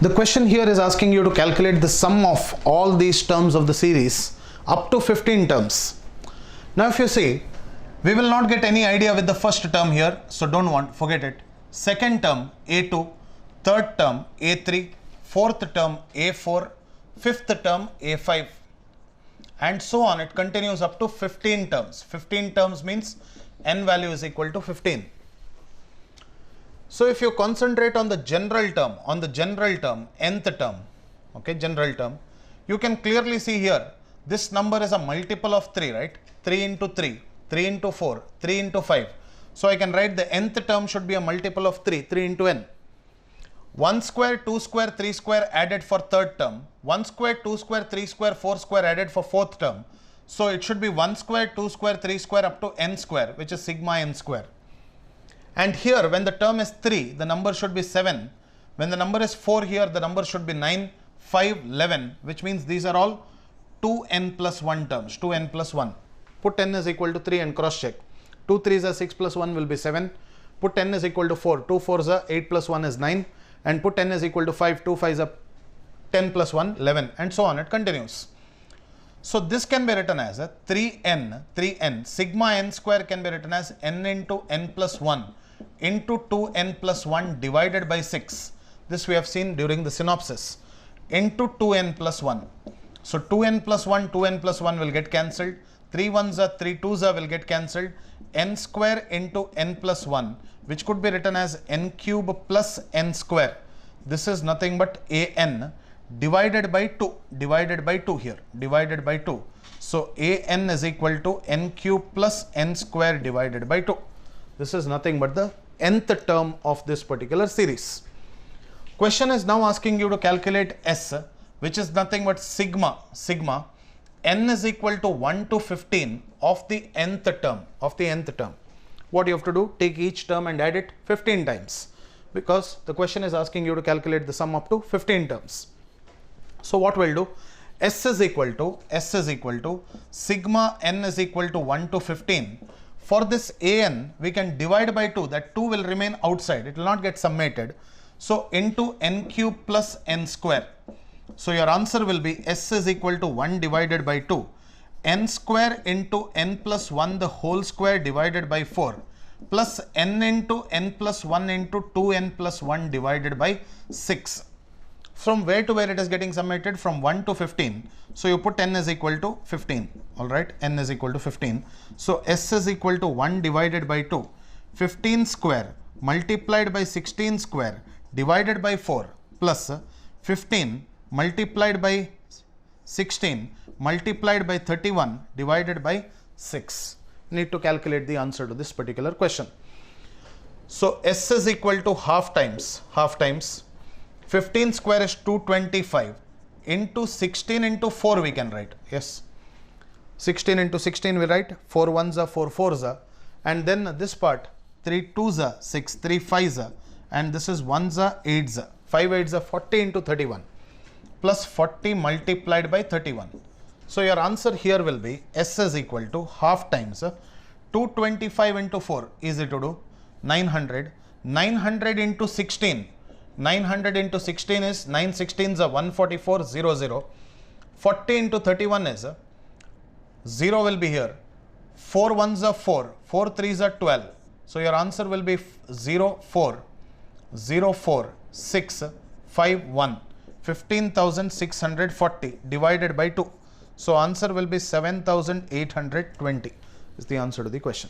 The question here is asking you to calculate the sum of all these terms of the series up to 15 terms. Now if you see, we will not get any idea with the first term here, so forget it. Second term A2, third term A3, fourth term A4, fifth term A5, and so on. It continues up to 15 terms. 15 terms means n value is equal to 15. So if you concentrate on the general term, nth term, okay, general term, you can clearly see here, this number is a multiple of 3, right? 3 into 3, 3 into 4, 3 into 5. So I can write the nth term should be a multiple of 3, 3 into n. 1 square, 2 square, 3 square added for third term, 1 square, 2 square, 3 square, 4 square added for fourth term. So it should be 1 square, 2 square, 3 square up to n square, which is sigma n square. And here when the term is 3, the number should be 7. When the number is 4 here, the number should be 9, 5, 11, which means these are all 2n plus 1 terms, 2n plus 1. Put n is equal to 3 and cross check. 2 3s are 6 plus 1 will be 7. Put n is equal to 4. 2 4s are 8 plus 1 is 9. And put n is equal to 5. 2 5s are 10 plus 1, 11, and so on. It continues. So this can be written as a 3n, sigma n square can be written as n into n plus 1 into 2n plus 1 divided by 6. This we have seen during the synopsis, into 2n plus 1. So 2n plus 1 will get cancelled. 3 1s are 3 2s are will get cancelled. N square into n plus 1, which could be written as n cube plus n square. This is nothing but an divided by 2 here, divided by 2. So an is equal to n cube plus n square divided by 2. This is nothing but the nth term of this particular series. Question is now asking you to calculate s, which is nothing but sigma n is equal to 1 to 15 of the nth term, What you have to do, take each term and add it 15 times, because the question is asking you to calculate the sum up to 15 terms. So what we'll do, s is equal to sigma n is equal to 1 to 15. For this an, we can divide by 2, that 2 will remain outside, it will not get summated. So into n cube plus n square. So your answer will be s is equal to 1 divided by 2, n square into n plus 1 the whole square divided by 4, plus n into n plus 1 into 2n plus 1 divided by 6. From where to where it is getting summated? From 1 to 15. So you put n is equal to 15. Alright, n is equal to 15. So s is equal to 1 divided by 2. 15 square multiplied by 16 square divided by 4 plus 15 multiplied by 16 multiplied by 31 divided by 6. Need to calculate the answer to this particular question. So s is equal to half times 15 square is 225 into 16 into 4 we can write. Yes, 16 into 16 we write, 4 1s are 4 4s are, and then this part 3 2s are 6, 3 5s are, and this is 1s are 8s are, 5 8s are 40 into 31 plus 40 multiplied by 31. So your answer here will be s is equal to half times 225 into 4 easy to do, 900 into 16. 900 into 16 is 9 16s are 144 00. 40 into 31 is 0 will be here. 4 1s are 4, 4 3s are 12. So your answer will be 0 4 6 5 1. 15,640 divided by 2. So answer will be 7,820 is the answer to the question.